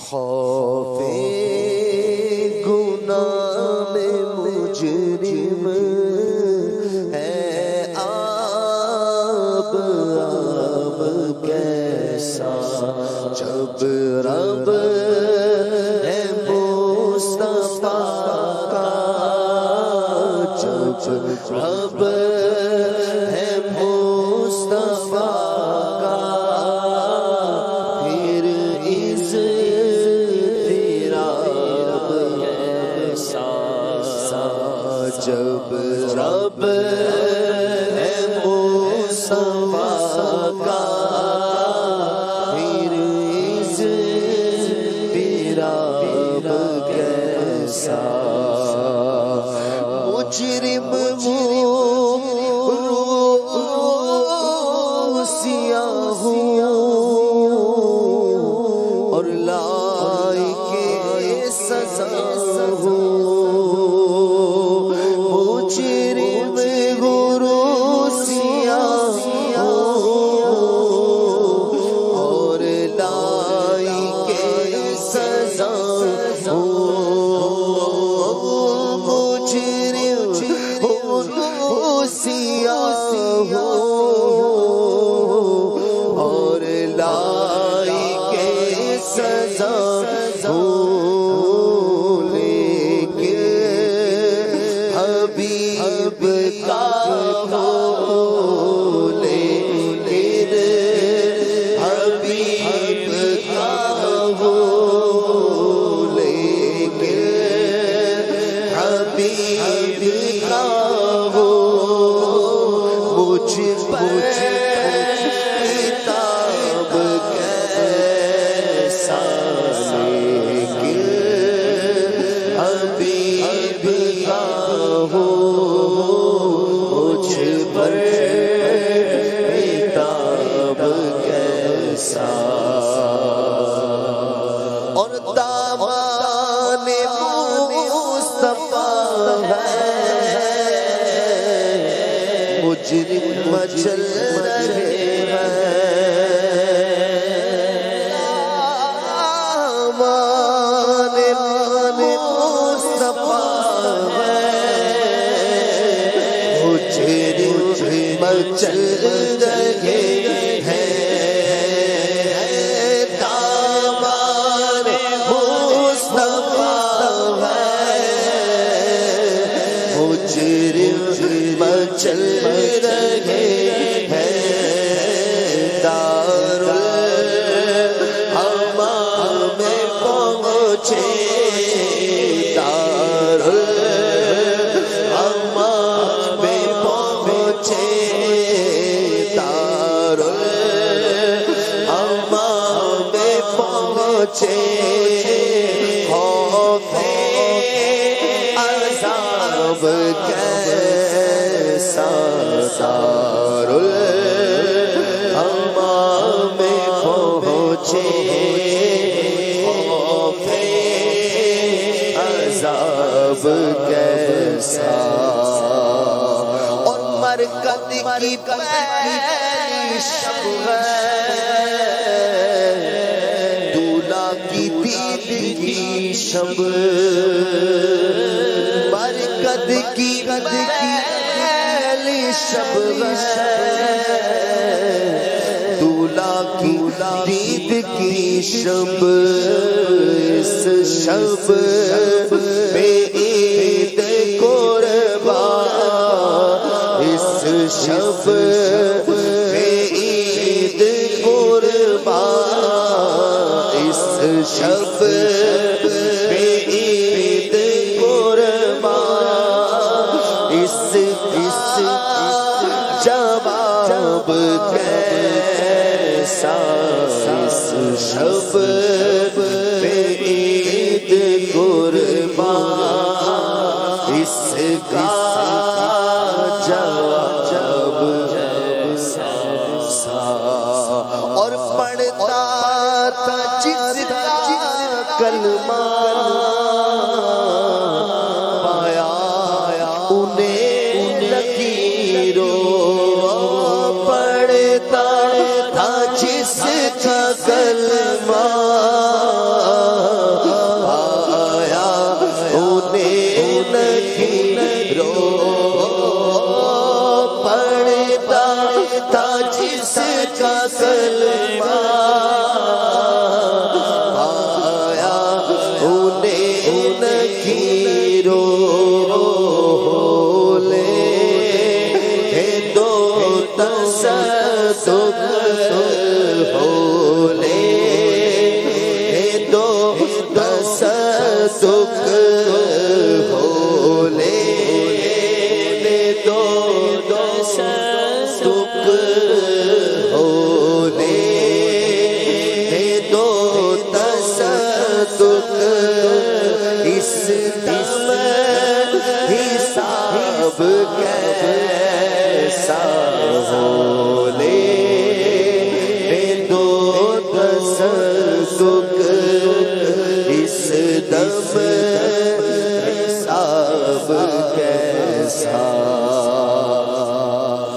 خوف گناہ میں مجرم ہے آب کیسا جب رب ہے مصطفیٰ کا، جب رب ہے مصطفیٰ کا، پھر اس رب کیسا جب رب ہے مصطفیٰ کا، پھر اس رب کیسا مجرم سیاہ اور لائق سزا ہو، مجرم گرو سیاہ اور لائق سزا ہو، مجرم گرو سیاہ اور لائق سزا ہو، لیکن حبیب کا ہو، لیکن حبیب کا ہو، لیکن حبیب کا ہو، مجھ پر کتاب کیسا، لیکن حبیب کا ہو، مجھ پر کتاب کیسا، اور دامان مصطفیٰ ہے، مجرم مچل رہے ہیں، دامان مصطفیٰ ہے، مجرم مچل رہے ہیں، دامان مصطفیٰ ہے، مجرم مچل رہے ہیں، دارالحمام میں پہنچے، دارالحمام میں پہنچے، دارالحمام میں پہنچے، خوف عذاب کیسا، دارالحمام میں پہنچے، خوف عذاب کیسا، اور مرکز کی پہلی شب ہے، دولہا کی دید کی شب، مرکز کی پہلی شب ہے، دولہا کی دید کی شب، اس شب میں عید قربان، اس شب میں عید قربان، اس شب میں عید قربان، اس جواب کیسا، اس شب میں عید قربان، اس کا جواب کیسا، اور پڑھتا تھا جس کا کلمہ، پایا انہیں لکیروں، پڑھتا تھا جس کا کلمہ، اس دم حساب کیسا،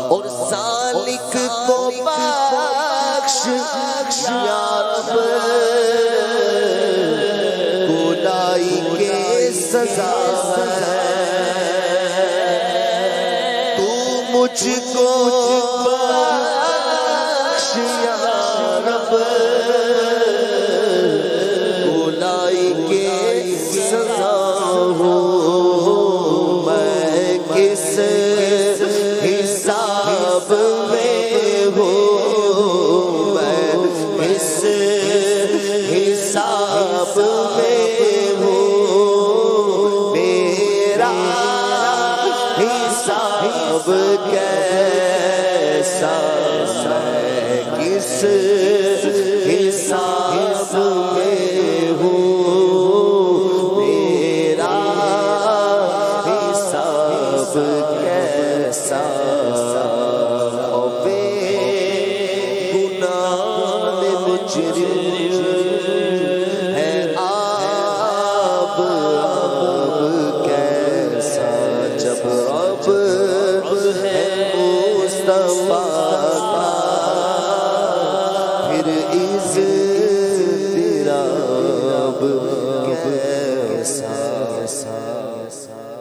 اور سالک کو بخش یا رب، گناہی کے سزا ہے، تو مجھ کو بخش یا رب، گناہی کے سزا ہو، میں کس حساب میں ہوں، میں کس حساب میں ہوں، میرا حساب کیسا، میں کس حساب میں ہوں، میرا حساب کیسا، بے گناہ مجرم ہے آب کیسا، جب رب ہے مصطفیٰ کا پھر اضطراب کیسا۔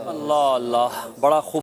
اللہ اللہ، بڑا خوب